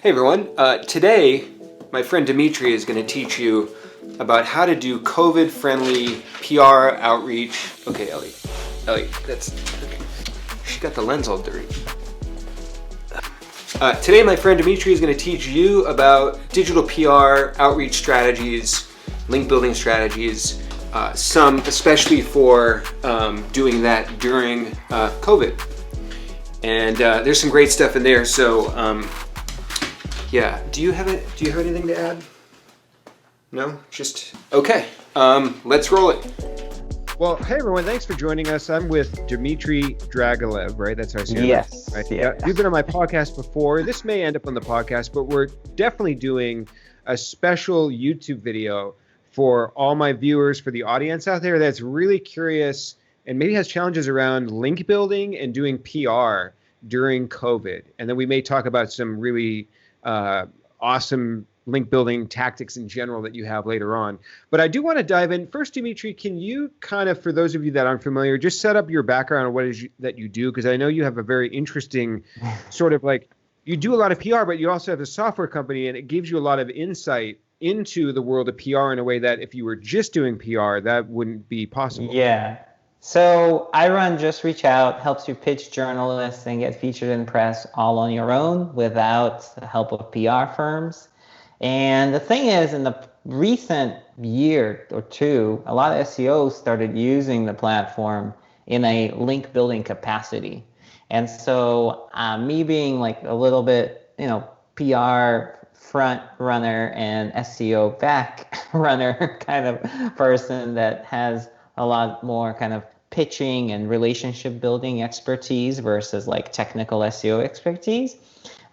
Hey everyone, today my friend Dmitry is going to teach you about how to do COVID-friendly PR outreach. Okay, Ellie, that's okay. She got the lens all dirty. Today my friend Dmitry is going to teach you about digital PR outreach strategies, link building strategies, some especially for doing that during COVID. And there's some great stuff in there. So yeah, do you have anything to add? No, just okay. Let's roll it. Well, hey everyone, thanks for joining us. I'm with Dmitry Dragilev, right? That's our name. Yes. Right? Yeah. You've been on my podcast before. This may end up on the podcast, but we're definitely doing a special YouTube video for all my viewers, for the audience out there that's really curious and maybe has challenges around link building and doing PR during COVID. And then we may talk about some really awesome link building tactics in general that you have later on. But I do want to dive in. First, Dmitry, can you kind of, for those of you that aren't familiar, just set up your background on what it is that you do? Because I know you have a very interesting sort of like, you do a lot of PR, but you also have a software company, and it gives you a lot of insight into the world of PR in a way that if you were just doing PR, that wouldn't be possible. Yeah. So I run JustReachOut, helps you pitch journalists and get featured in press all on your own without the help of PR firms. And the thing is, in the recent year or two, a lot of SEOs started using the platform in a link building capacity. And so me being like a little bit, PR front runner and SEO back runner kind of person that has a lot more kind of pitching and relationship building expertise versus like technical SEO expertise.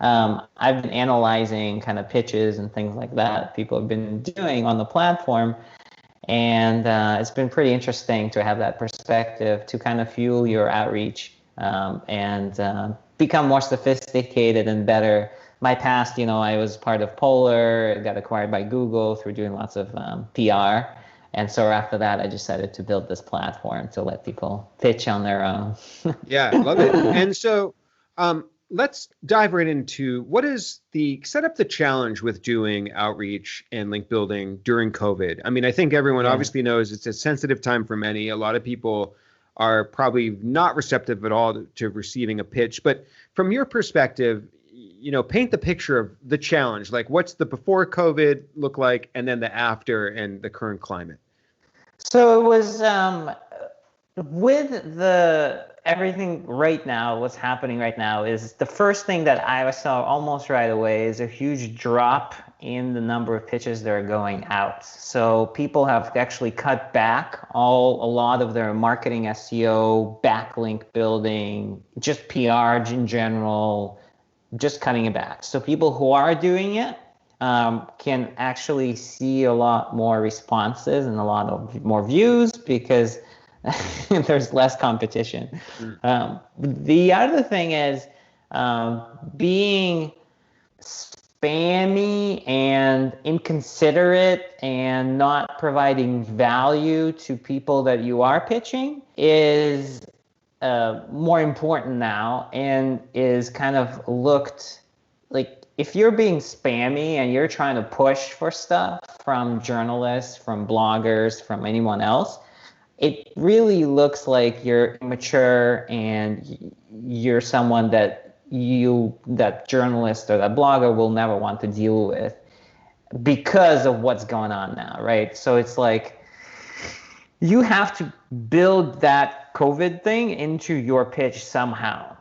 I've been analyzing kind of pitches and things like that people have been doing on the platform. And it's been pretty interesting to have that perspective to kind of fuel your outreach and become more sophisticated and better. My past, I was part of Polar, got acquired by Google through doing lots of PR. And so after that, I decided to build this platform to let people pitch on their own. Yeah, love it. And so let's dive right into set up the challenge with doing outreach and link building during COVID. I mean, I think everyone obviously knows it's a sensitive time for many. A lot of people are probably not receptive at all to receiving a pitch. But from your perspective, paint the picture of the challenge. Like, what's the before COVID look like, and then the after and the current climate? So it was with everything right now, what's happening right now is the first thing that I saw almost right away is a huge drop in the number of pitches that are going out. So people have actually cut back a lot of their marketing, SEO, backlink building, just PR in general, just cutting it back. So people who are doing it can actually see a lot more responses and a lot of more views because there's less competition. The other thing is being spammy and inconsiderate and not providing value to people that you are pitching is more important now, and is kind of looked like, if you're being spammy and you're trying to push for stuff from journalists, from bloggers, from anyone else, it really looks like you're immature and you're someone that journalist or that blogger will never want to deal with because of what's going on now, right? So it's like you have to build that COVID thing into your pitch somehow.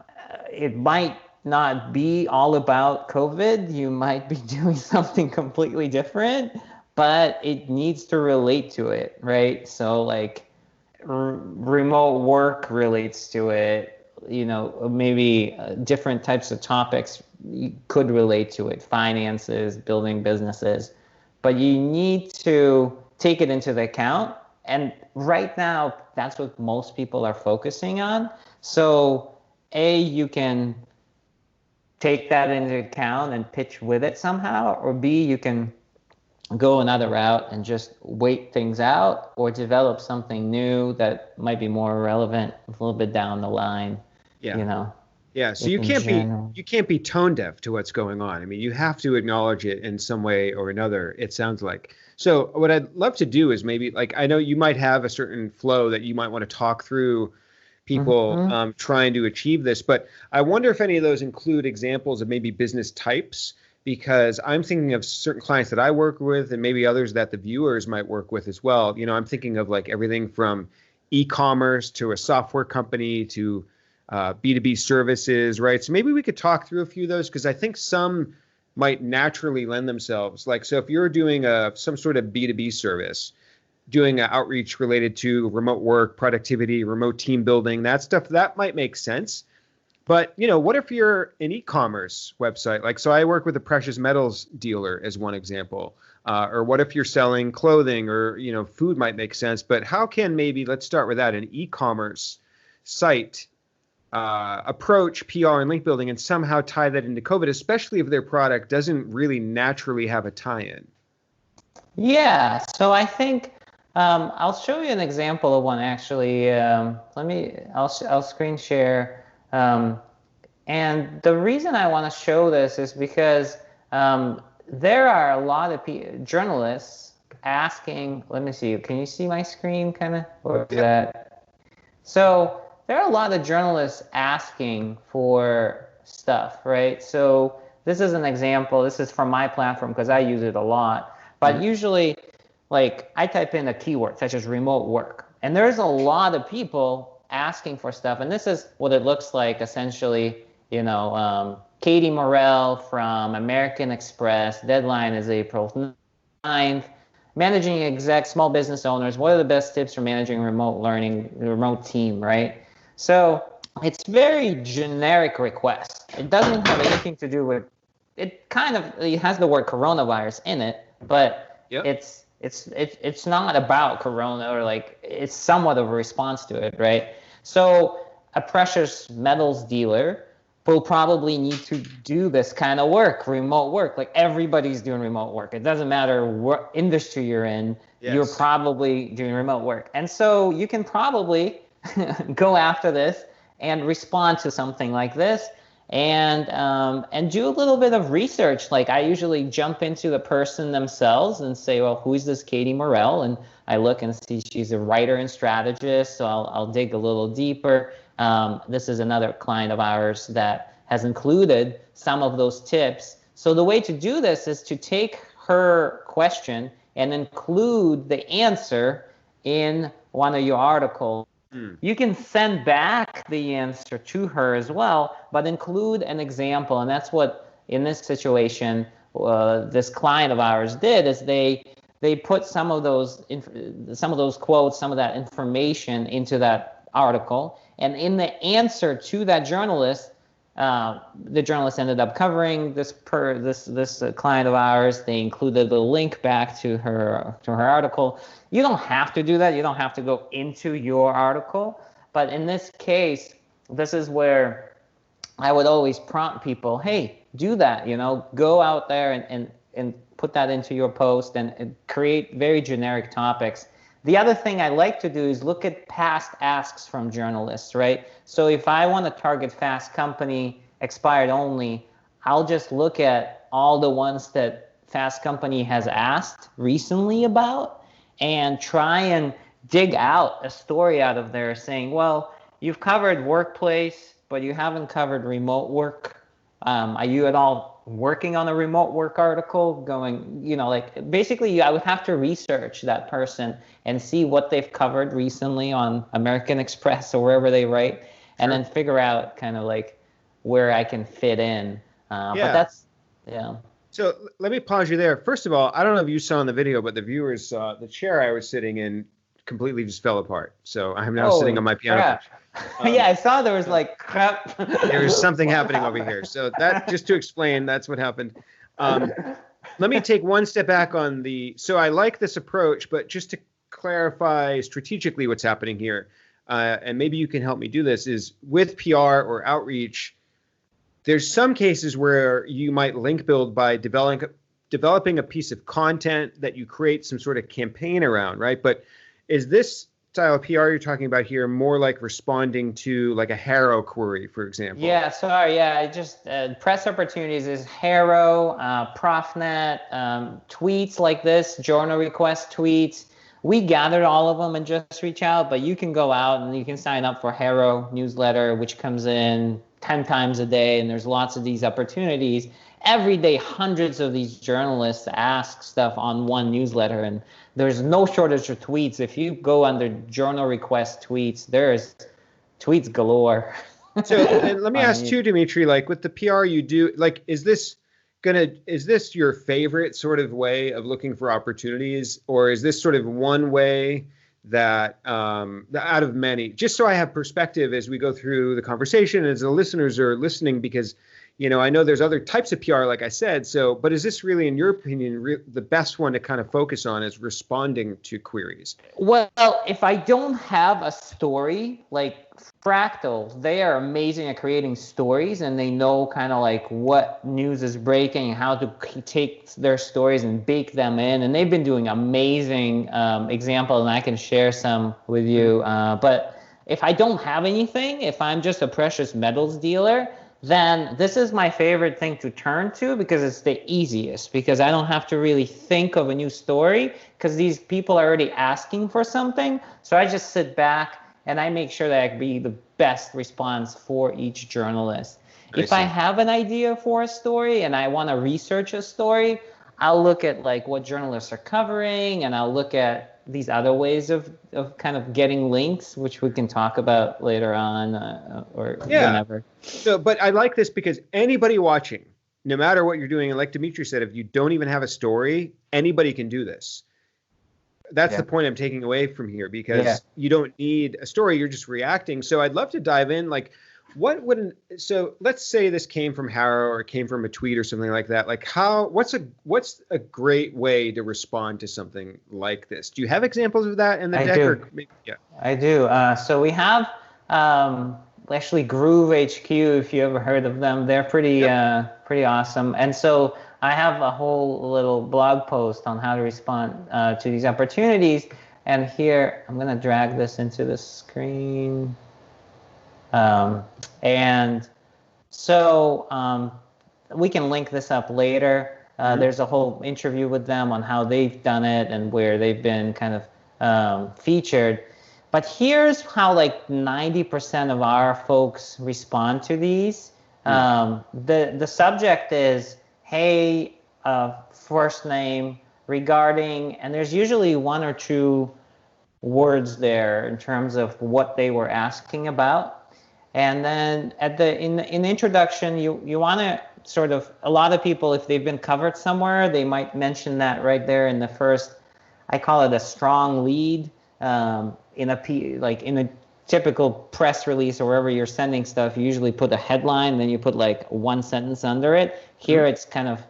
It might not be all about COVID. You might be doing something completely different, but it needs to relate to it, right? So like remote work relates to it, maybe different types of topics could relate to it, finances, building businesses, but you need to take it into the account. And right now, that's what most people are focusing on. So you can take that into account and pitch with it somehow, or B, you can go another route and just wait things out or develop something new that might be more relevant a little bit down the line. Yeah. Yeah, so in general. you can't be tone deaf to what's going on. I mean, you have to acknowledge it in some way or another, it sounds like. So what I'd love to do is maybe like I know you might have a certain flow that you might want to talk through people Hmm. trying to achieve this, but I wonder if any of those include examples of maybe business types, because I'm thinking of certain clients that I work with and maybe others that the viewers might work with as well. You know, I'm thinking of like everything from e-commerce to a software company to B2B services, right? So maybe we could talk through a few of those because I think some might naturally lend themselves. Like, so if you're doing some sort of B2B service, doing outreach related to remote work, productivity, remote team building, that stuff, that might make sense. But, you know, what if you're an e-commerce website? Like, so I work with a precious metals dealer as one example. Or what if you're selling clothing or, you know, food might make sense. But how can maybe, let's start with that, an e-commerce site approach PR and link building and somehow tie that into COVID, especially if their product doesn't really naturally have a tie-in? Yeah, so I think I'll show you an example of one actually. I'll screen share. And the reason I want to show this is because there are a lot of journalists asking. Let me see. Can you see my screen, kind of, or is that? So there are a lot of journalists asking for stuff, right? So this is an example. This is from my platform because I use it a lot. But usually, like, I type in a keyword such as remote work, and there's a lot of people asking for stuff. And this is what it looks like essentially. You know, Katie Morrell from American Express. Deadline is April 9th. Managing exec, small business owners. What are the best tips for managing remote learning, remote team, right? So it's very generic request. It doesn't have anything to do with, it has the word coronavirus in it, but Yep. it's not about corona, or like it's somewhat of a response to it, right? So a precious metals dealer will probably need to do this kind of work, remote work. Like everybody's doing remote work. It doesn't matter what industry you're in, you're probably doing remote work. And so you can probably go after this and respond to something like this, and do a little bit of research. Like I usually jump into the person themselves and say, well, who is this Katie Morrell? And I look and see she's a writer and strategist, so I'll dig a little deeper. This is another client of ours that has included some of those tips. So the way to do this is to take her question and include the answer in one of your articles. You can send back the answer to her as well, but include an example. And that's what, in this situation, this client of ours did, is they put some of those quotes, some of that information into that article. And in the answer to that journalist, the journalist ended up covering this client of ours. They included the link back to her article. You don't have to do that. You don't have to go into your article. But in this case, this is where I would always prompt people, hey, do that. You know, go out there and put that into your post and create very generic topics. The other thing I like to do is look at past asks from journalists, right? So if I want to target Fast Company expired only, I'll just look at all the ones that Fast Company has asked recently about and try and dig out a story out of there saying, well, you've covered workplace, but you haven't covered remote work. Are you at all working on a remote work article? Going, you know, like basically I would have to research that person and see what they've covered recently on American Express or wherever they write, and then figure out kind of like where I can fit in. But that's, yeah. So let me pause you there. First of all, I don't know if you saw in the video, but the viewers saw the chair I was sitting in completely just fell apart. So I'm now sitting on my piano. Yeah, I saw there was like crap. There was something happening over here. So that, just to explain, that's what happened. Let me take one step back on so I like this approach, but just to clarify strategically what's happening here, and maybe you can help me do this, is with PR or outreach, there's some cases where you might link build by developing a piece of content that you create some sort of campaign around, right? But is this style of PR you're talking about here more like responding to like a HARO query, for example? Yeah, sorry. Yeah, I just press opportunities is HARO, ProfNet, tweets like this, journal request tweets. We gathered all of them and just reach out, but you can go out and you can sign up for HARO newsletter, which comes in 10 times a day, and there's lots of these opportunities. Every day, hundreds of these journalists ask stuff on one newsletter, and there's no shortage of tweets. If you go under journal request tweets, there's tweets galore. So and let me ask too, Dmitry, like with the PR you do, like, is this your favorite sort of way of looking for opportunities, or is this sort of one way that out of many? Just so I have perspective as we go through the conversation, as the listeners are listening, because I know there's other types of PR, like I said. So, but is this really, in your opinion, the best one to kind of focus on is responding to queries? Well, if I don't have a story, like Fractal, they are amazing at creating stories, and they know kind of like what news is breaking, how to take their stories and bake them in. And they've been doing amazing examples, and I can share some with you. But if I don't have anything, if I'm just a precious metals dealer, then this is my favorite thing to turn to, because it's the easiest, because I don't have to really think of a new story, because these people are already asking for something. So I just sit back and I make sure that I can be the best response for each journalist. If I have an idea for a story and I want to research a story, I'll look at like what journalists are covering, and I'll look at these other ways of kind of getting links, which we can talk about later on or whenever. So, but I like this because anybody watching, no matter what you're doing, and like Dmitry said, if you don't even have a story, anybody can do this. That's the point I'm taking away from here, because you don't need a story, you're just reacting. So I'd love to dive in, like, so let's say this came from HARO or came from a tweet or something like that. Like what's a great way to respond to something like this? Do you have examples of that in the deck? I do. So we have actually Groov HQ, if you ever heard of them. They're pretty awesome. And so I have a whole little blog post on how to respond to these opportunities. And here, I'm going to drag this into the screen. And so we can link this up later. There's a whole interview with them on how they've done it and where they've been kind of featured. But here's how like 90% of our folks respond to these. The subject is, hey, first name, regarding, and there's usually one or two words there in terms of what they were asking about. And then in the introduction, you want to sort of, a lot of people, if they've been covered somewhere, they might mention that right there in the first, I call it a strong lead. In a typical press release or wherever you're sending stuff, you usually put a headline, then you put like one sentence under it. Here it's kind of,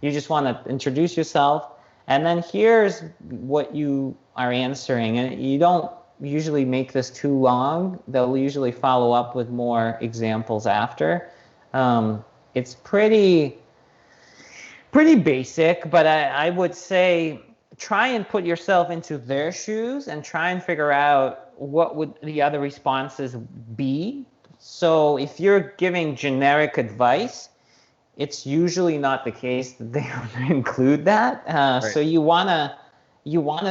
you just want to introduce yourself, and then here's what you are answering. And you don't usually make this too long. They'll usually follow up with more examples after. It's pretty basic, but I would say try and put yourself into their shoes and try and figure out what would the other responses be. So if you're giving generic advice, it's usually not the case that they would include that. So you wanna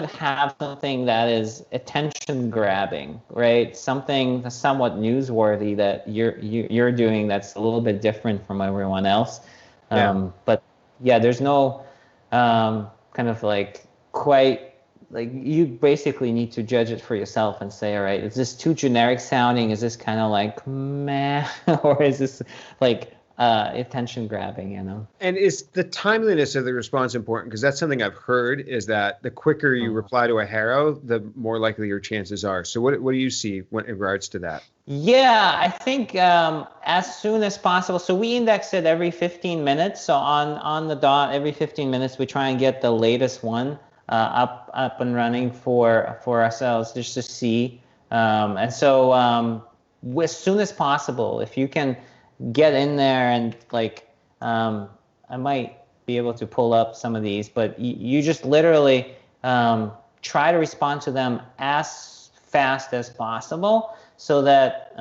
have something that is attention grabbing, right? Something somewhat newsworthy that you're doing that's a little bit different from everyone else. But yeah, there's no kind of like quite, like, you basically need to judge it for yourself and say, all right, is this too generic sounding? Is this kind of like meh? Or is this like attention grabbing, And is the timeliness of the response important? Because that's something I've heard, is that the quicker you reply to a HARO, the more likely your chances are. So what do you see in regards to that? Yeah, I think as soon as possible. So we index it every 15 minutes. So on the dot, every 15 minutes, we try and get the latest one up and running for ourselves, just to see. And so as soon as possible, if you can get in there and like, I might be able to pull up some of these, but you just literally try to respond to them as fast as possible so that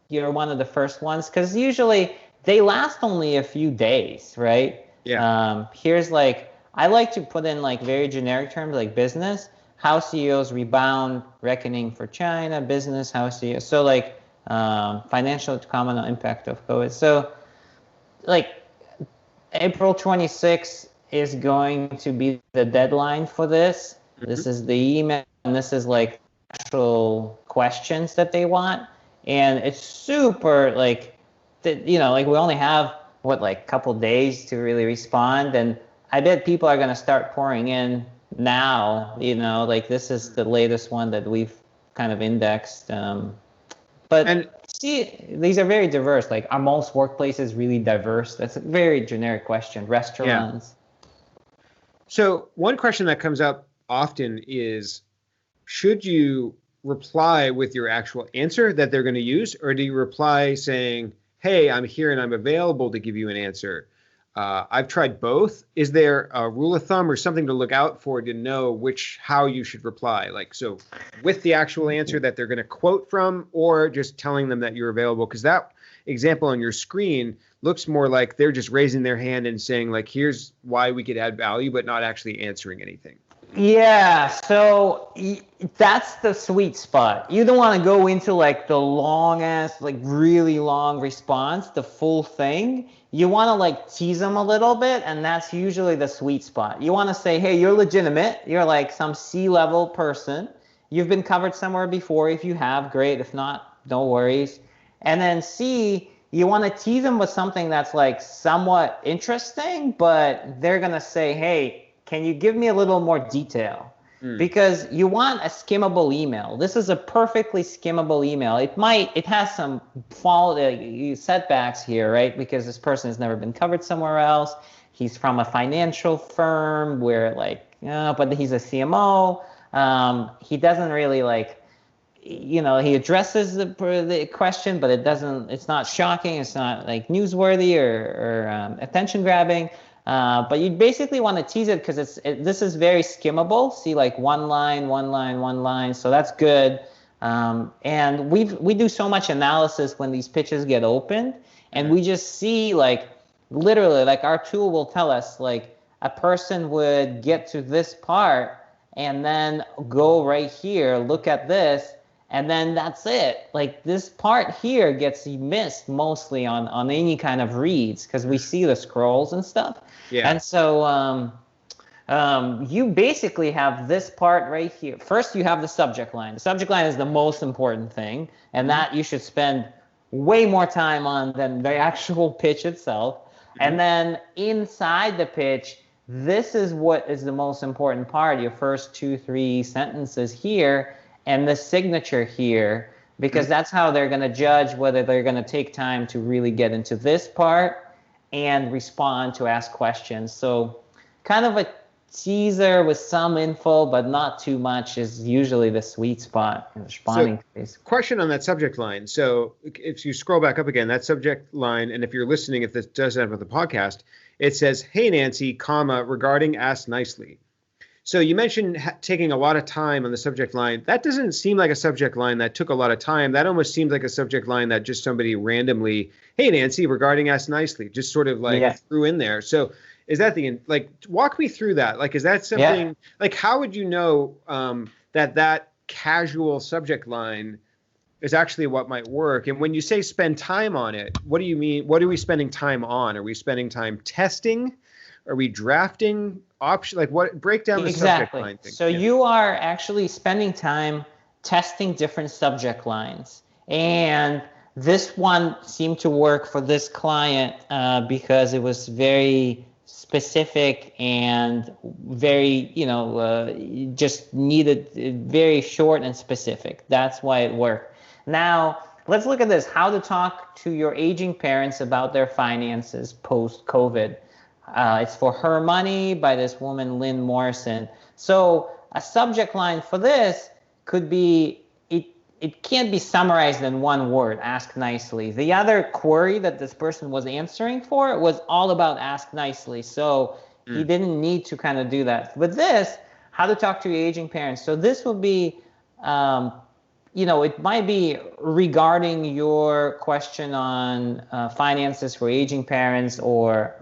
you're one of the first ones, because usually they last only a few days, right? Yeah. Here's like, I like to put in like very generic terms like business, how CEOs rebound, reckoning for China, business, how CEOs, so like financial economic impact of COVID. So like April 26th is going to be the deadline for this. This is the email, and this is like actual questions that they want. And it's super like, like we only have what, like couple days to really respond. And I bet people are going to start pouring in now, like this is the latest one that we've kind of indexed. But see, these are very diverse. Like, are most workplaces really diverse? That's a very generic question. Restaurants. Yeah. So one question that comes up often is, should you reply with your actual answer that they're going to use, or do you reply saying, hey, I'm here and I'm available to give you an answer? I've tried both. Is there a rule of thumb or something to look out for to know how you should reply? Like, so with the actual answer that they're going to quote from, or just telling them that you're available? Because that example on your screen looks more like they're just raising their hand and saying, like, here's why we could add value, but not actually answering anything. Yeah, so that's the sweet spot. You don't want to go into like the long ass, like really long response, the full thing. You want to like tease them a little bit, and that's usually the sweet spot. You want to say, hey, you're legitimate. You're like some C-level person. You've been covered somewhere before. If you have, great. If not, no worries. And then C, you want to tease them with something that's like somewhat interesting, but they're going to say, hey, can you give me a little more detail? Because you want a skimmable email. This is a perfectly skimmable email. It has some setbacks here, right? Because this person has never been covered somewhere else. He's from a financial firm where but he's a CMO. He doesn't really he addresses the question, but it's not shocking. It's not like newsworthy or attention grabbing. But you basically want to tease it because this is very skimmable. See, like one line. So that's good. And we do so much analysis when these pitches get opened, and we just see like literally like our tool will tell us like a person would get to this part and then go right here, look at this, and then that's it. Like this part here gets missed mostly on any kind of reads because we see the scrolls and stuff. Yeah. And so you basically have this part right here. First, you have the subject line. The subject line is the most important thing, and that you should spend way more time on than the actual pitch itself. And then inside the pitch, this is what is the most important part, your first 2-3 sentences here, and the signature here, because that's how they're going to judge whether they're going to take time to really get into this part and respond to ask questions. So kind of a teaser with some info, but not too much is usually the sweet spot in responding to these. Question on that subject line. So if you scroll back up again, that subject line, and if you're listening, if this does have with the podcast, it says, hey, Nancy, comma, regarding ask nicely. So you mentioned taking a lot of time on the subject line. That doesn't seem like a subject line that took a lot of time. That almost seems like a subject line that just somebody randomly, hey, Nancy, regarding ask nicely, just sort of threw in there. So is that walk me through that? Like, is that something, like, how would you know that casual subject line is actually what might work? And when you say spend time on it, what do you mean? What are we spending time on? Are we spending time testing? Are we drafting option? Like, what? Break down the subject line thing. So you are actually spending time testing different subject lines. And this one seemed to work for this client because it was very specific and very, just needed very short and specific. That's why it worked. Now, let's look at this. How to talk to your aging parents about their finances post-COVID. It's for Her Money by this woman, Lynn Morrison. So a subject line for this could be, it can't be summarized in one word, ask nicely. The other query that this person was answering for was all about ask nicely. So he didn't need to kind of do that. With this, how to talk to your aging parents. So this would be it might be regarding your question on finances for aging parents, or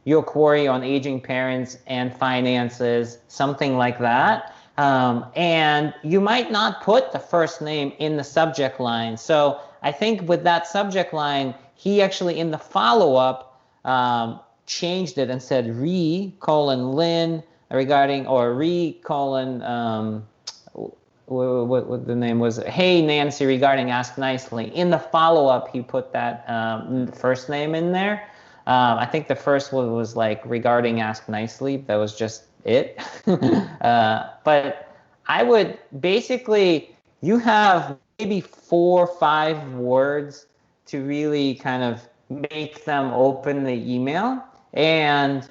your query on aging parents and finances, something like that. And you might not put the first name in the subject line. So I think with that subject line, he actually in the follow-up changed it and said Lynn regarding, or what the name was, hey Nancy regarding Ask Nicely. In the follow-up, he put that first name in there. I think the first one was like regarding Ask Nicely. That was just it. But I would basically, you have maybe 4 or 5 words to really kind of make them open the email, and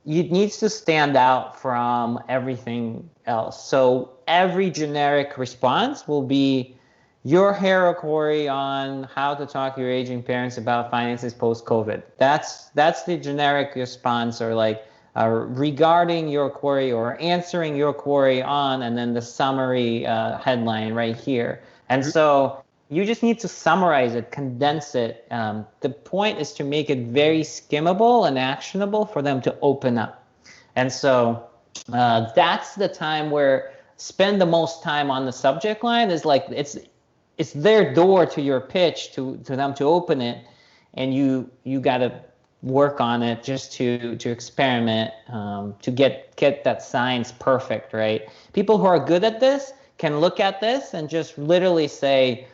it needs to stand out from everything else. So every generic response will be your HARO query on how to talk to your aging parents about finances post-COVID. That's the generic response, or like regarding your query, or answering your query on, and then the summary headline right here. And so you just need to summarize it, condense it. The point is to make it very skimmable and actionable for them to open up. And so that's the time where spend the most time on the subject line. Is like it's their door to your pitch, to them to open it, and you got to work on it just to experiment, to get that science perfect, right? People who are good at this can look at this and just literally say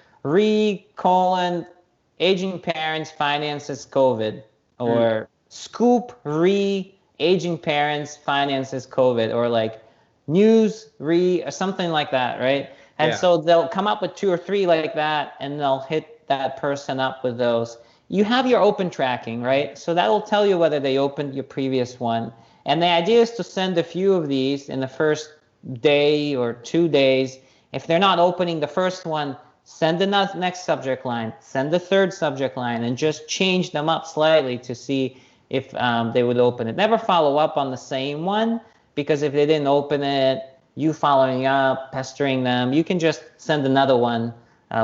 aging parents finances COVID, or scoop aging parents finances COVID, or like news or something like that, right? And so they'll come up with 2 or 3 like that, and they'll hit that person up with those. You have your open tracking, right? So that will tell you whether they opened your previous one. And the idea is to send a few of these in the first day or 2 days. If they're not opening the first one, send the next subject line, send the third subject line, and just change them up slightly to see if they would open it. Never follow up on the same one, because if they didn't open it, you following up, pestering them, you can just send another one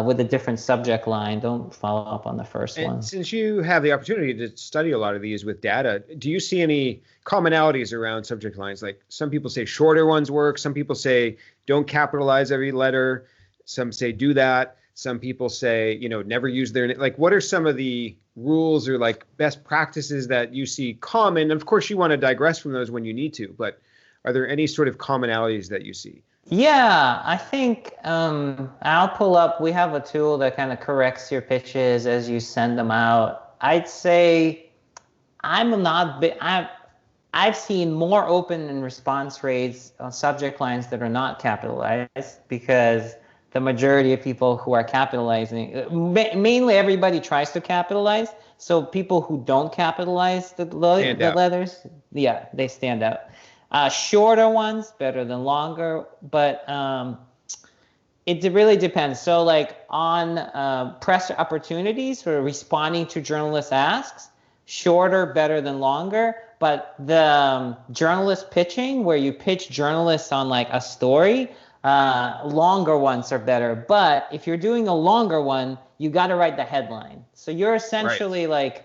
with a different subject line. Don't follow up on the first one. Since you have the opportunity to study a lot of these with data, do you see any commonalities around subject lines? Like, some people say shorter ones work. Some people say don't capitalize every letter. Some say do that. Some people say, never use their, like, what are some of the rules or like best practices that you see common? Of course, you want to digress from those when you need to, but are there any sort of commonalities that you see? Yeah, I think I'll pull up. We have a tool that kind of corrects your pitches as you send them out. I'd say I've seen more open and response rates on subject lines that are not capitalized, because the majority of people who are capitalizing, mainly everybody tries to capitalize. So people who don't capitalize the letters, they stand out. Shorter ones, better than longer, but it really depends. So like on press opportunities for responding to journalist asks, shorter better than longer, but the journalist pitching, where you pitch journalists on like a story, longer ones are better. But if you're doing a longer one, you got to write the headline. So you're essentially like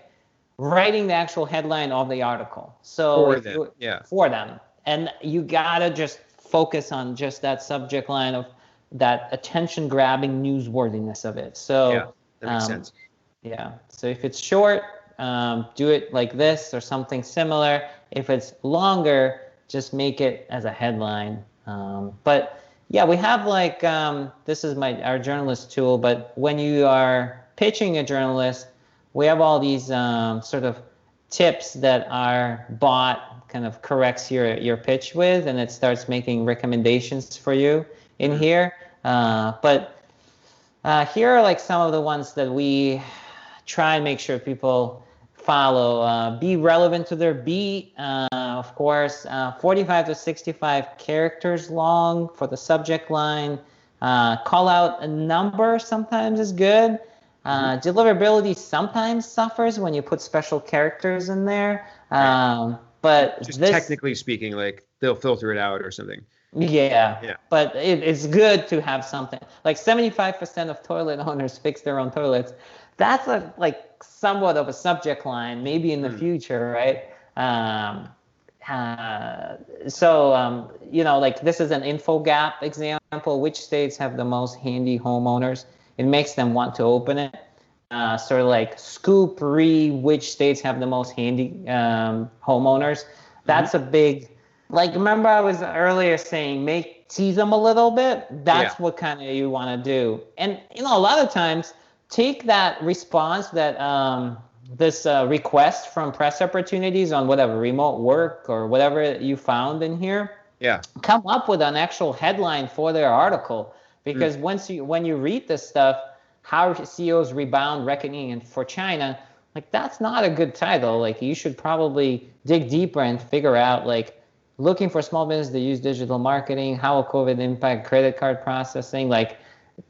writing the actual headline of the article. So for them. And you got to just focus on just that subject line of that attention-grabbing newsworthiness of it. So that makes sense. Yeah. So if it's short, do it like this or something similar. If it's longer, just make it as a headline. But yeah, we have like, this is our journalist tool, but when you are pitching a journalist, we have all these sort of tips that our bot kind of corrects your pitch with, and it starts making recommendations for you in here. But here are like some of the ones that we try and make sure people follow. Be relevant to their beat, of course. 45 to 65 characters long for the subject line. Call out a number sometimes is good. Deliverability sometimes suffers when you put special characters in there. But just technically speaking, like they'll filter it out or something. Yeah, Yeah. but it's good to have something. Like 75% of toilet owners fix their own toilets. That's like somewhat of a subject line, maybe in the Hmm. future, right? Um, so like this is an info gap example. Which states have the most handy homeowners? It makes them want to open it. Sort of like scoop which states have the most handy homeowners. Hmm. That's a big, like, remember I was earlier saying tease them a little bit. Yeah. That's what kind of you want to do. And a lot of times take that response, that this request from press opportunities on whatever remote work or whatever you found in here, Yeah. come up with an actual headline for their article. Mm. Because when you read this stuff, how CEOs rebound reckoning for China, like, that's not a good title. Like, you should probably dig deeper and figure out, like, looking for small business to use digital marketing, how will COVID impact credit card processing. Like,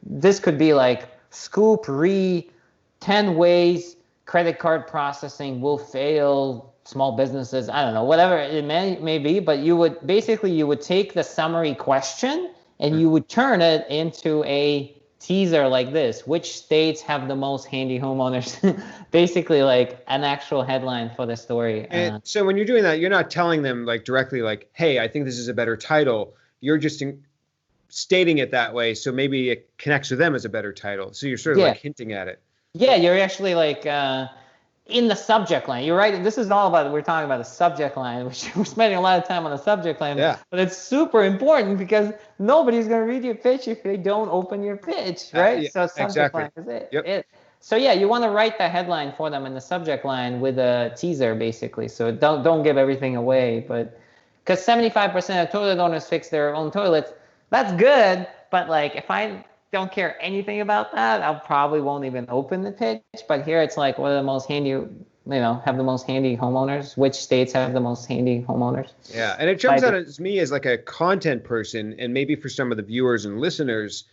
this could be like scoop 10 ways credit card processing will fail small businesses. I don't know, whatever it may be, but you would take the summary question and you would turn it into a teaser like this: which states have the most handy homeowners? Basically like an actual headline for the story. And so when you're doing that, you're not telling them like directly, like, "Hey, I think this is a better title." You're just stating it that way, so maybe it connects with them as a better title. So you're sort of Yeah. like hinting at it. Yeah, you're actually like in the subject line. You're right. This is all about, we're talking about the subject line, which we're spending a lot of time on the subject line. Yeah. But it's super important because nobody's going to read your pitch if they don't open your pitch, right? Yeah, So subject exactly. line is it. Yep. So yeah, you want to write the headline for them in the subject line with a teaser, basically. So don't give everything away, but because 75% of toilet owners fix their own toilets, that's good. But like, if I don't care anything about that, I probably won't even open the pitch. But here it's like, what are the most handy, have the most handy homeowners? Which states have the most handy homeowners? Yeah, and it jumps out at me as like a content person, and maybe for some of the viewers and listeners,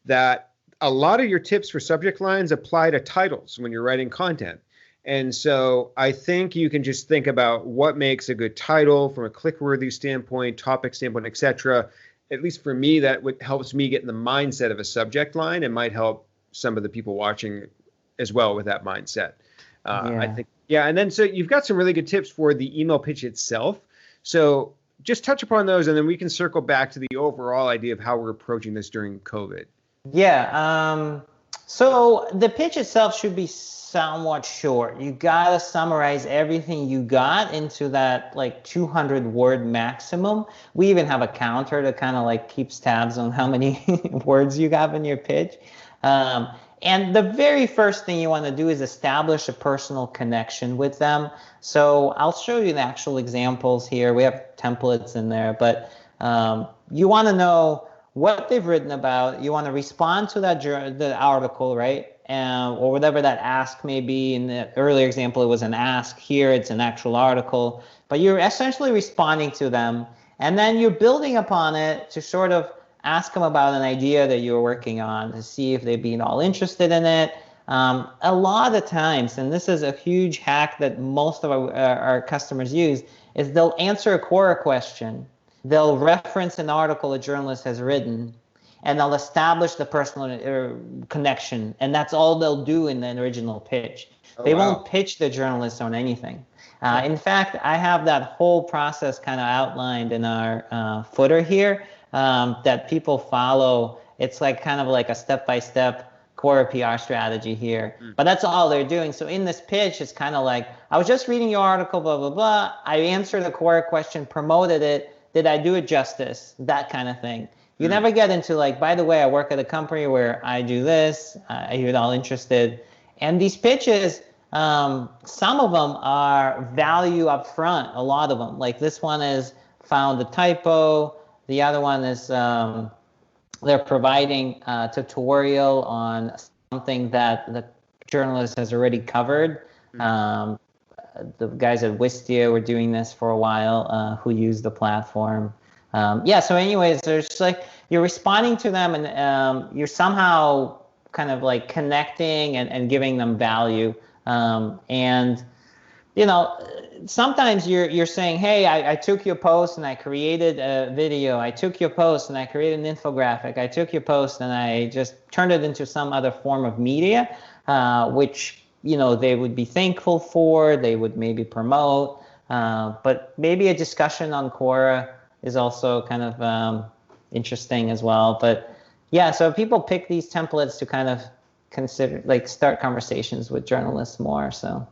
that a lot of your tips for subject lines apply to titles when you're writing content. And so I think you can just think about what makes a good title from a click-worthy standpoint, topic standpoint, etc. At least for me, that helps me get in the mindset of a subject line, and might help some of the people watching as well with that mindset. I think, yeah. And then so you've got some really good tips for the email pitch itself. So just touch upon those, and then we can circle back to the overall idea of how we're approaching this during COVID. Yeah. So the pitch itself should be somewhat short. You gotta summarize everything you got into that like 200 word maximum. We even have a counter that kind of like keeps tabs on how many words you have in your pitch. And the very first thing you want to do is establish a personal connection with them. So I'll show you the actual examples here. We have templates in there, but you want to know what they've written about. You want to respond to the article, right? Or whatever that ask may be. In the earlier example, it was an ask. Here, it's an actual article. But you're essentially responding to them, and then you're building upon it to sort of ask them about an idea that you're working on to see if they've been all interested in it. A lot of times, and this is a huge hack that most of our customers use, is they'll answer a Quora question. They'll reference an article a journalist has written, and they'll establish the personal connection. And that's all they'll do in the original pitch. They won't pitch the journalist on anything. In fact, I have that whole process kind of outlined in our footer here that people follow. It's like kind of like a step-by-step Quora PR strategy here. But that's all they're doing. So in this pitch, it's kind of like, I was just reading your article, blah, blah, blah. I answered a Quora question, promoted it. Did I do it justice? That kind of thing. You never get into like, by the way, I work at a company where I do this. Are you at all interested? And these pitches, some of them are value up front, a lot of them. Like this one is found a typo. The other one is they're providing a tutorial on something that the journalist has already covered. The guys at Wistia were doing this for a while, who use the platform. So anyways, there's like, you're responding to them, and you're somehow kind of like connecting and giving them value. And sometimes you're saying, hey, I took your post and I created a video. I took your post and I created an infographic. I took your post and I just turned it into some other form of media, which, you know, they would be thankful for. They would maybe promote. But maybe a discussion on Quora is also kind of interesting as well. But yeah, so people pick these templates to kind of consider, like, start conversations with journalists more. So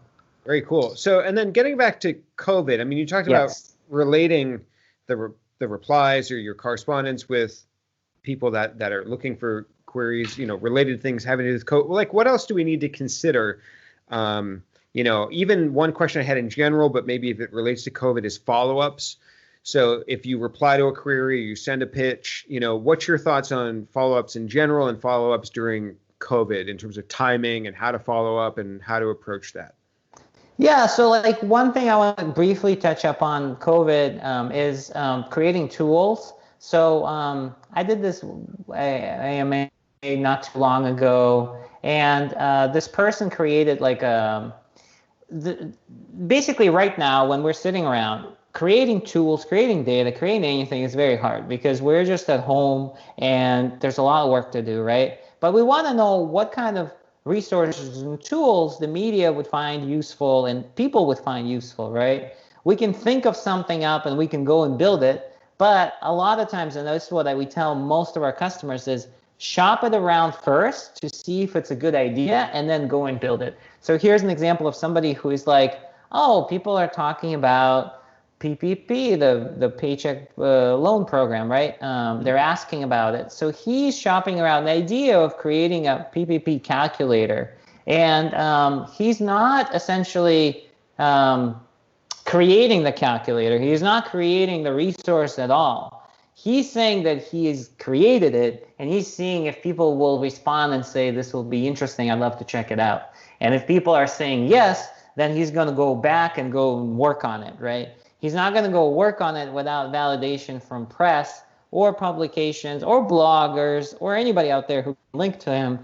very cool. So, and then getting back to COVID, I mean, you talked about relating the replies or your correspondence with people that are looking for queries, you know, related things having to do with COVID. Like, what else do we need to consider? You know, even one question I had in general, but maybe if it relates to COVID, is follow-ups. So if you reply to a query, you send a pitch, you know, what's your thoughts on follow-ups in general and follow-ups during COVID in terms of timing and how to follow up and how to approach that? Yeah, so like one thing I want to briefly touch up on COVID is creating tools. So I did this AMA not too long ago, and this person created like basically right now when we're sitting around, creating tools, creating data, creating anything is very hard because we're just at home and there's a lot of work to do, right? But we want to know what kind of resources and tools the media would find useful and people would find useful, right? We can think of something up and we can go and build it, but a lot of times, and this is what we tell most of our customers, is shop it around first to see if it's a good idea and then go and build it. So here's an example of somebody who is like, oh, people are talking about PPP, the paycheck loan program, right? They're asking about it. So he's shopping around the idea of creating a PPP calculator. And he's not essentially creating the calculator. He's not creating the resource at all. He's saying that he has created it, and he's seeing if people will respond and say, this will be interesting, I'd love to check it out. And if people are saying yes, then he's going to go back and go and work on it, right? He's not going to go work on it without validation from press or publications or bloggers or anybody out there who link to him.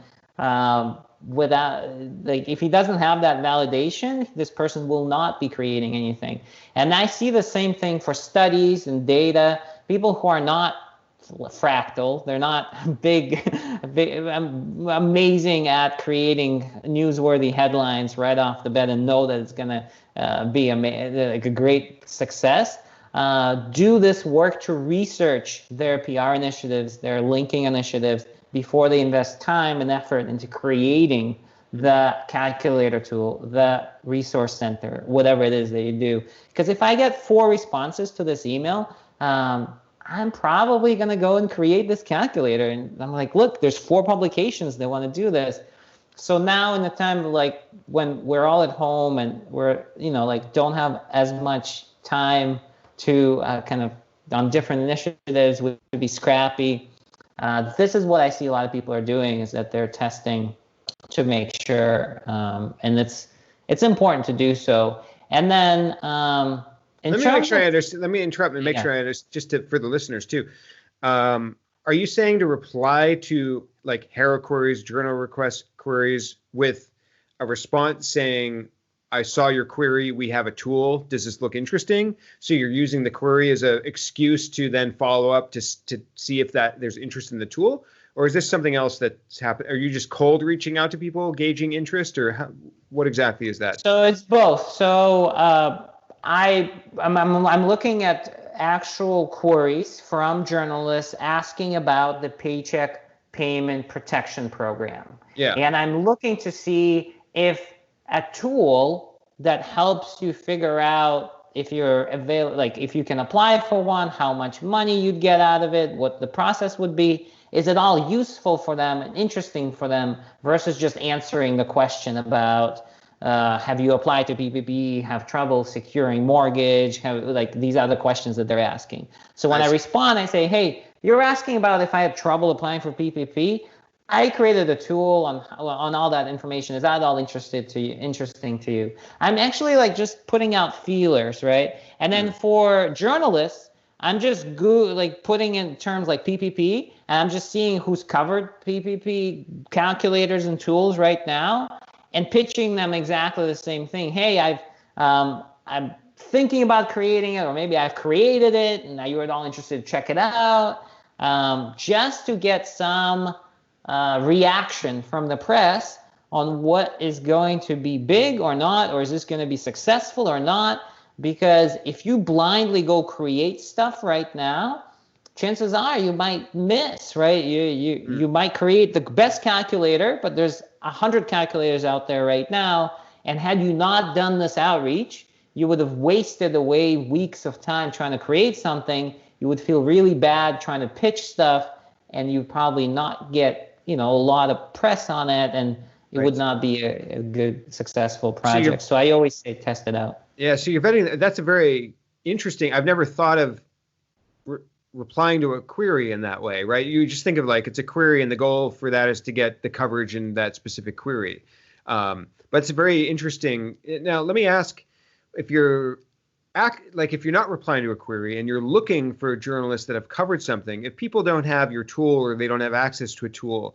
Without, like, if he doesn't have that validation, this person will not be creating anything. And I see the same thing for studies and data. People who are not fractal, they're not big, amazing at creating newsworthy headlines right off the bat and know that it's going to be like a great success. Do this work to research their PR initiatives, their linking initiatives, before they invest time and effort into creating the calculator tool, the resource center, whatever it is that you do. Because if I get 4 responses to this email, I'm probably going to go and create this calculator. And I'm like, look, there's 4 publications that want to do this. So now in the time, like, when we're all at home and we're, you know, like, don't have as much time to kind of on different initiatives, would be scrappy. This is what I see a lot of people are doing, is that they're testing to make sure, and it's important to do so. And then let me make sure I understand. Let me interrupt and make sure I understand, just for the listeners too. Are you saying to reply to like HARO queries, journal request queries with a response saying, I saw your query, we have a tool, does this look interesting? So you're using the query as an excuse to then follow up to see if there's interest in the tool? Or is this something else that's happened? Are you just cold reaching out to people, gauging interest, or what exactly is that? So it's both. So I'm looking at actual queries from journalists asking about the Paycheck Payment Protection Program. Yeah. And I'm looking to see if a tool that helps you figure out if you're like if you can apply for one, how much money you'd get out of it, what the process would be. Is it all useful for them and interesting for them versus just answering the question about have you applied to PPP, have trouble securing mortgage, like these other questions that they're asking. So when I respond, I say, hey, you're asking about if I have trouble applying for PPP. I created a tool on all that information. Is that all interesting to you? I'm actually like just putting out feelers, right? And then for journalists, I'm just putting in terms like PPP, and I'm just seeing who's covered PPP calculators and tools right now, and pitching them exactly the same thing. Hey, thinking about creating it, or maybe I've created it and now you're all interested to check it out, just to get some reaction from the press on what is going to be big or not, or is this going to be successful or not. Because if you blindly go create stuff right now, chances are you might miss, right? You might create the best calculator, but there's 100 calculators out there right now. And had you not done this outreach, you would have wasted away weeks of time trying to create something. You would feel really bad trying to pitch stuff, and you'd probably not get, a lot of press on it, and it would not be a good, successful project. So I always say test it out. Yeah, so you're vetting. That's a very interesting. I've never thought of replying to a query in that way, right? You just think of like it's a query, and the goal for that is to get the coverage in that specific query. But it's very interesting. Now, let me ask, if you're not replying to a query and you're looking for journalists that have covered something, if people don't have your tool or they don't have access to a tool,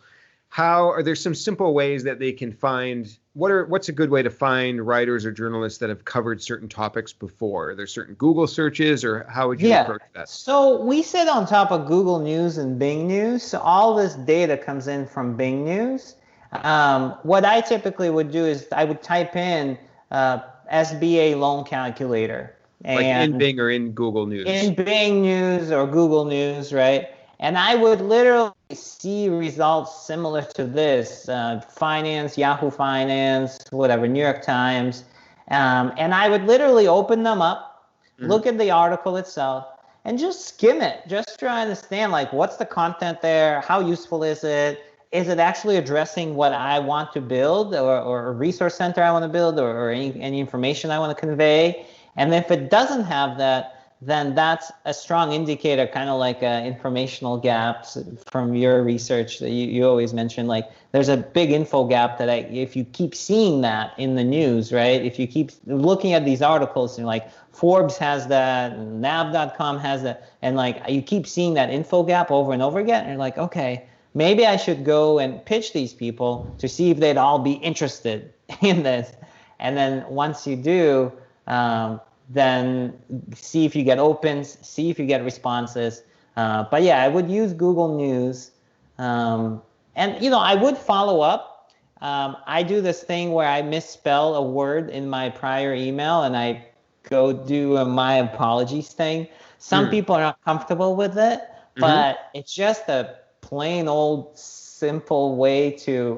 how are there some simple ways that they can find, what's a good way to find writers or journalists that have covered certain topics before? Are there certain Google searches, or how would you approach that? So we sit on top of Google News and Bing News. So all this data comes in from Bing News. What I typically would do is I would type in SBA loan calculator. Like in Bing or in Google News? In Bing News or Google News, right? And I would literally see results similar to this, Finance, Yahoo Finance, whatever, New York Times. And I would literally open them up, look at the article itself, and just skim it, just try to understand, like, what's the content there? How useful is it? Is it actually addressing what I want to build, or a resource center I want to build, or any information I want to convey? And if it doesn't have that, then that's a strong indicator, kind of like informational gaps from your research that you always mention. Like, there's a big info gap that if you keep seeing that in the news, right? If you keep looking at these articles, and like Forbes has that, and nav.com has that, and like you keep seeing that info gap over and over again, and you're like, okay, maybe I should go and pitch these people to see if they'd all be interested in this. And then once you do, then see if you get opens, see if you get responses. But yeah, I would use Google News. And, I would follow up. I do this thing where I misspell a word in my prior email, and I go do a my apologies thing. Some people are not comfortable with it, but it's just a plain old simple way to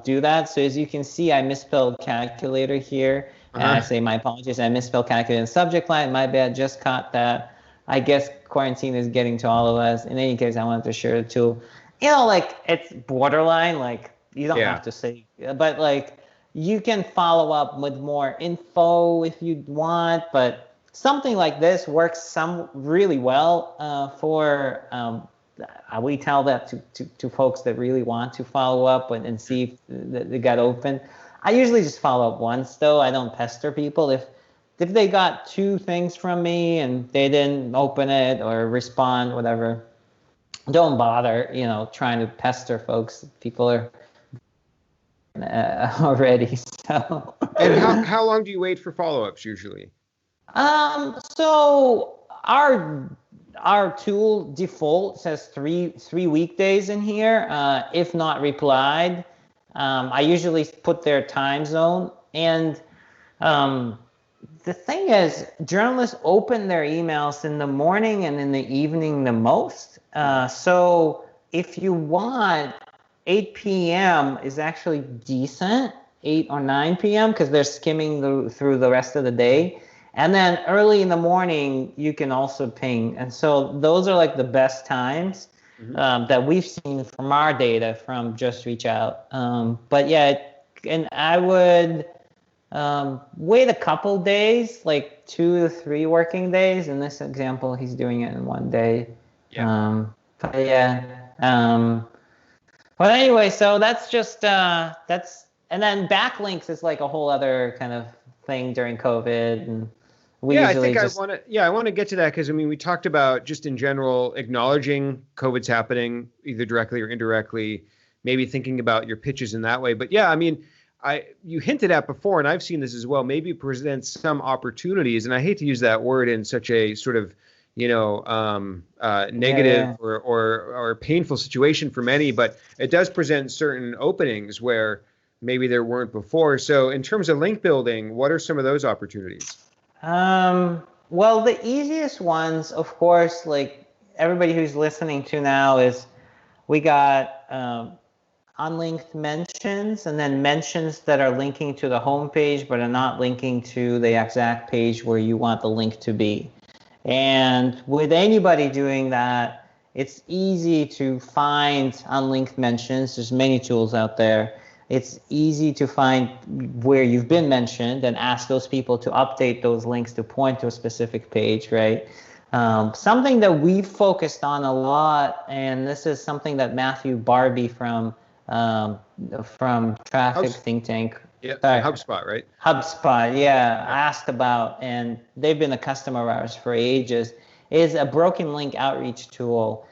do that. So as you can see, I misspelled calculator here. And I say, my apologies, I misspelled calculator in the subject line. My bad, just caught that. I guess quarantine is getting to all of us. In any case, I wanted to share the tool. Like, it's borderline, like, you don't have to say, but like, you can follow up with more info if you want, but something like this works really well for, we tell that to folks that really want to follow up and see if they got open. I usually just follow up once, though. I don't pester people. If they got 2 things from me and they didn't open it or respond, whatever, don't bother, trying to pester folks. People are already. So. And how long do you wait for follow-ups usually? So our tool default says three weekdays in here, if not replied. I usually put their time zone, and the thing is, journalists open their emails in the morning and in the evening the most. So if you want, 8 p.m. is actually decent, 8 or 9 p.m., because they're skimming through the rest of the day. And then early in the morning, you can also ping. And so those are like the best times that we've seen from our data from JustReachOut. But yeah, and I would wait a couple days, like 2 to 3 working days. In this example, he's doing it in 1 day. Yeah. But yeah. But anyway, so that's just and then backlinks is like a whole other kind of thing during COVID, and I want to get to that, because we talked about just in general acknowledging COVID's happening either directly or indirectly, maybe thinking about your pitches in that way. But yeah, you hinted at before, and I've seen this as well, maybe presents some opportunities, and I hate to use that word in such a sort of, negative or painful situation for many, but it does present certain openings where maybe there weren't before. So in terms of link building, what are some of those opportunities? Well, the easiest ones, of course, like everybody who's listening to now, is we got unlinked mentions, and then mentions that are linking to the home page but are not linking to the exact page where you want the link to be. And with anybody doing that, it's easy to find unlinked mentions. There's many tools out there. It's easy to find where you've been mentioned and ask those people to update those links to point to a specific page, right? Something that we've focused on a lot, and this is something that Matthew Barbie from Traffic Think Tank. Yeah, HubSpot, right? HubSpot, yeah, asked about, and they've been a customer of ours for ages, is a broken link outreach tool.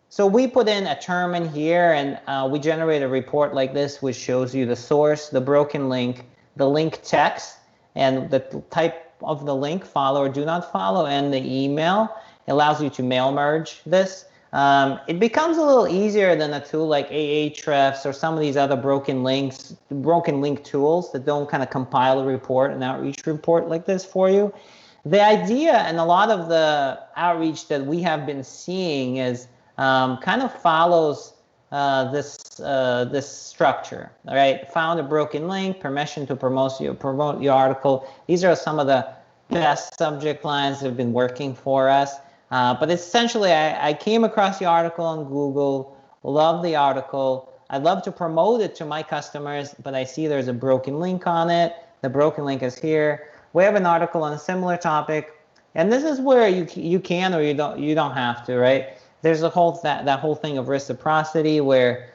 So we put in a term in here, and we generate a report like this, which shows you the source, the broken link, the link text, and the type of the link, follow or do not follow, and the email. It allows you to mail merge this. It becomes a little easier than a tool like Ahrefs or some of these other broken link tools that don't kind of compile a report, an outreach report like this for you. The idea, and a lot of the outreach that we have been seeing, is kind of follows this structure. All right, found a broken link, permission to promote your article. These are some of the best subject lines that have been working for us. But essentially, I came across the article on Google, love the article. I'd love to promote it to my customers, but I see there's a broken link on it. The broken link is here. We have an article on a similar topic, and this is where you can or you don't have to, right? There's that whole thing of reciprocity where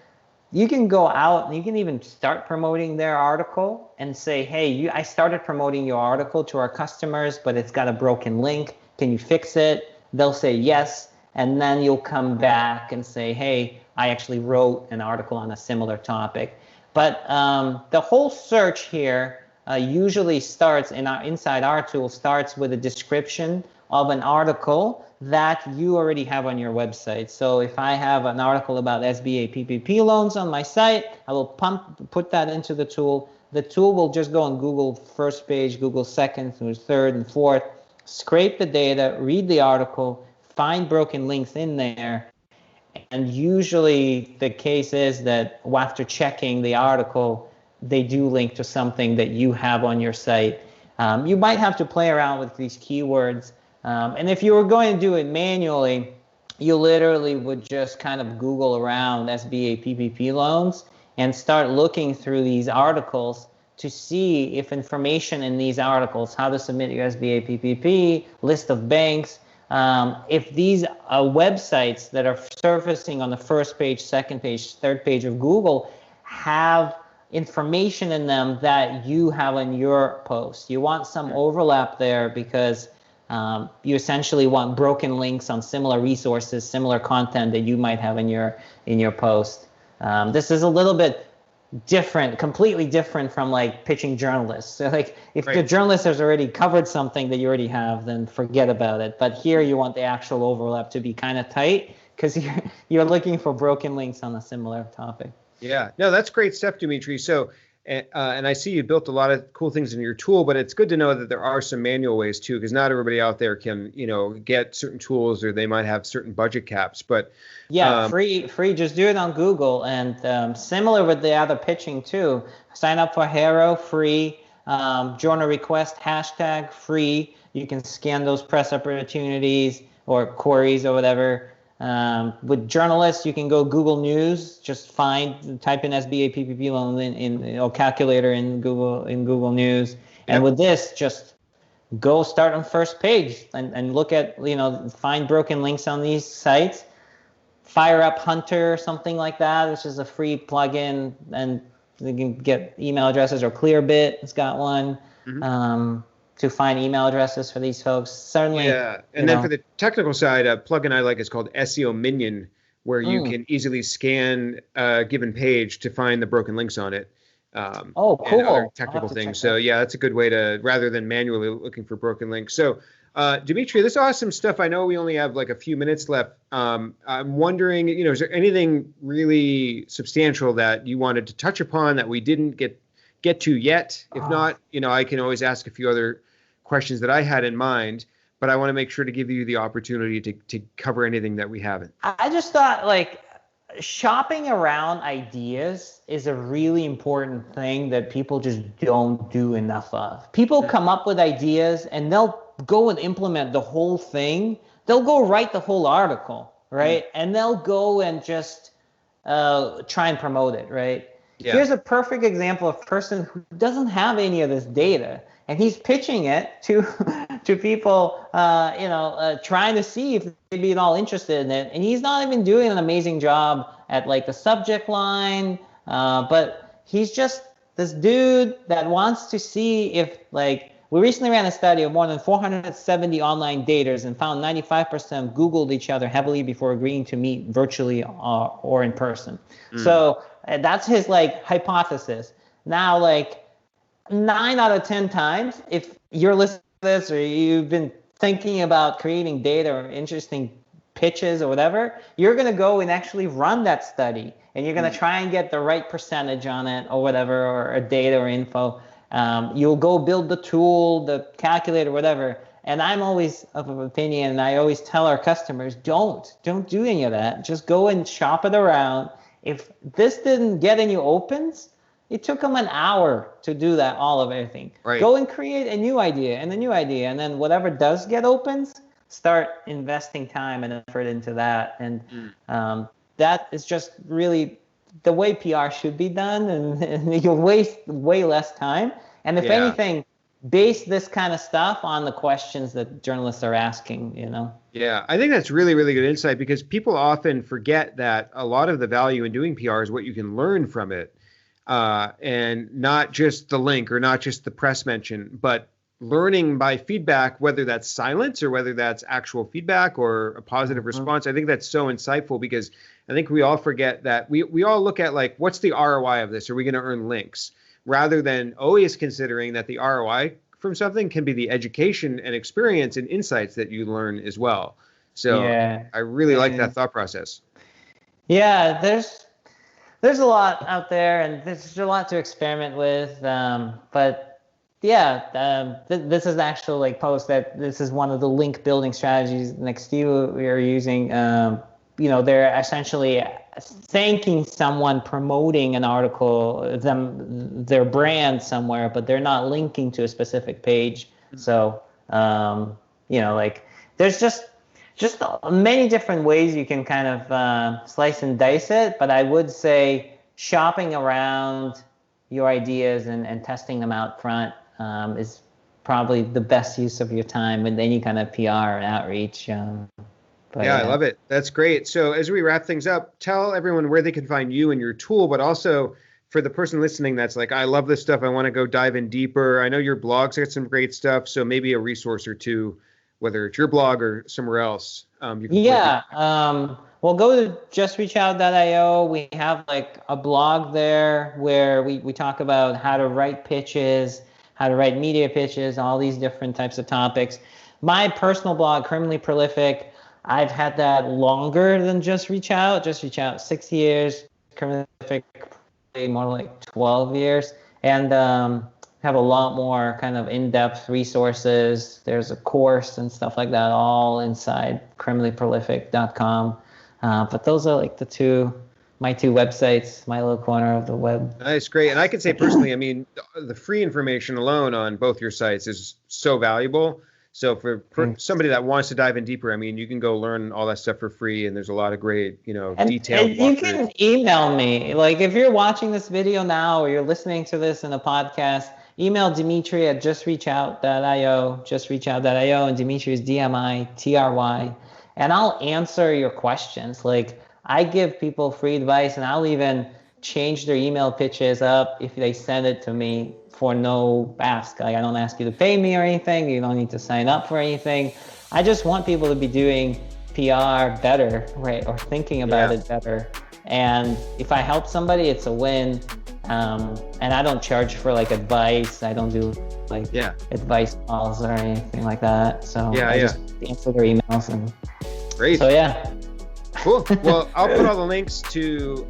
you can go out and you can even start promoting their article and say, hey, I started promoting your article to our customers, but it's got a broken link. Can you fix it? They'll say yes, and then you'll come back and say, hey, I actually wrote an article on a similar topic. But the whole search here usually starts inside our tool starts with a description of an article that you already have on your website. So if I have an article about SBA PPP loans on my site, I will put that into the tool. The tool will just go on Google first page, Google second, third, and fourth, scrape the data, read the article, find broken links in there. And usually the case is that after checking the article, they do link to something that you have on your site. You might have to play around with these keywords. And if you were going to do it manually, you literally would just kind of Google around SBA PPP loans and start looking through these articles to see if information in these articles, how to submit your SBA PPP, list of banks, if these websites that are surfacing on the first page, second page, third page of Google have information in them that you have in your post. You want some overlap there because you essentially want broken links on similar resources, similar content that you might have in your post. This is a little bit different, completely different from like pitching journalists. So like if the journalist has already covered something that you already have, then forget about it. But here you want the actual overlap to be kind of tight because you're looking for broken links on a similar topic. Yeah, no, that's great stuff, Dmitry. So, and I see you built a lot of cool things in your tool, but it's good to know that there are some manual ways too, because not everybody out there can, get certain tools, or they might have certain budget caps. But yeah, free. Just do it on Google, and similar with the other pitching too. Sign up for HARO, free. Journal request, hashtag free. You can scan those press opportunities or queries or whatever. With journalists, you can go Google News, just type in SBA PPP loan in calculator in Google News. And with this, just go start on first page and look at, find broken links on these sites, fire up Hunter or something like that, which is a free plugin, and you can get email addresses, or Clearbit, it's got one. To find email addresses for these folks. Certainly. Yeah, and then for the technical side, a plugin I like is called SEO Minion, where you can easily scan a given page to find the broken links on it. Oh, and other cool. technical things. So yeah, that's a good way to, rather than manually looking for broken links. So Dmitry, this is awesome stuff. I know we only have like a few minutes left. I'm wondering, is there anything really substantial that you wanted to touch upon that we didn't get to yet? If not, I can always ask a few other questions that I had in mind, but I want to make sure to give you the opportunity to cover anything that we haven't. I just thought, like, shopping around ideas is a really important thing that people just don't do enough of. People come up with ideas and they'll go and implement the whole thing. They'll go write the whole article, right? And they'll go and just try and promote it, right? Yeah. Here's a perfect example of a person who doesn't have any of this data, and he's pitching it to people, trying to see if they'd be at all interested in it. And he's not even doing an amazing job at like the subject line, but he's just this dude that wants to see if, like, we recently ran a study of more than 470 online daters and found 95% Googled each other heavily before agreeing to meet virtually or in person. So that's his like hypothesis. Now, like, 9 out of 10 times, if you're listening to this or you've been thinking about creating data or interesting pitches or whatever, you're going to go and actually run that study, and you're going to try and get the right percentage on it or whatever, or data or info. You'll go build the tool, the calculator, whatever. And I'm always of an opinion, and I always tell our customers, don't do any of that. Just go and shop it around. If this didn't get any opens, it took them an hour to do that, all of everything. Right. Go and create a new idea and a new idea. And then whatever does get opens, start investing time and effort into that. And that is just really the way PR should be done. And you'll waste way less time. And if anything, base this kind of stuff on the questions that journalists are asking, Yeah, I think that's really, really good insight, because people often forget that a lot of the value in doing PR is what you can learn from it. And not just the link or not just the press mention, but learning by feedback, whether that's silence or whether that's actual feedback or a positive response. I think that's so insightful, because I think we all forget that we all look at, like, what's the ROI of this? Are we going to earn links? Rather than always considering that the ROI from something can be the education and experience and insights that you learn as well. So I really like that thought process. Yeah, there's a lot out there, and there's a lot to experiment with. But this is actually like post that this is one of the link building strategies next to you we are using. They're essentially thanking someone promoting an article, their brand somewhere, but they're not linking to a specific page. So, there's just many different ways you can kind of slice and dice it. But I would say shopping around your ideas and testing them out front is probably the best use of your time with any kind of PR and outreach. I love it. That's great. So as we wrap things up, tell everyone where they can find you and your tool, but also for the person listening that's like, I love this stuff, I want to go dive in deeper. I know your blog's got some great stuff, so maybe a resource or two, whether it's your blog or somewhere else. You can well, go to JustReachOut.io. We have like a blog there where we talk about how to write pitches, how to write media pitches, all these different types of topics. My personal blog, Criminally Prolific, I've had that longer than JustReachOut. JustReachOut 6 years, Criminally Prolific more like 12 years, and have a lot more kind of in-depth resources. There's a course and stuff like that all inside criminallyprolific.com. But those are like my two websites, my little corner of the web. Nice, great. And I can say personally, I mean, the free information alone on both your sites is so valuable. So for somebody that wants to dive in deeper, I mean, you can go learn all that stuff for free, and there's a lot of great, detailed. And you can email me. Like, if you're watching this video now or you're listening to this in a podcast, email Dmitry at JustReachOut.io, JustReachOut.io, and Dmitry is Dmitry, and I'll answer your questions. Like, I give people free advice, and I'll even change their email pitches up if they send it to me for no ask. Like, I don't ask you to pay me or anything. You don't need to sign up for anything. I just want people to be doing PR better, right? Or thinking about it better. And if I help somebody, it's a win. And I don't charge for like advice. I don't do like advice calls or anything like that. So I just answer their emails and great. So yeah. Cool. Well, I'll put all the links to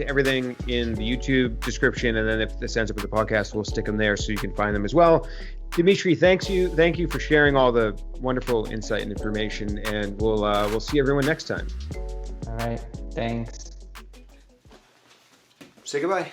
everything in the YouTube description, and then if this ends up with the podcast, we'll stick them there so you can find them as well. Dmitry, thank you for sharing all the wonderful insight and information, and we'll see everyone next time. All right. Thanks. Say goodbye.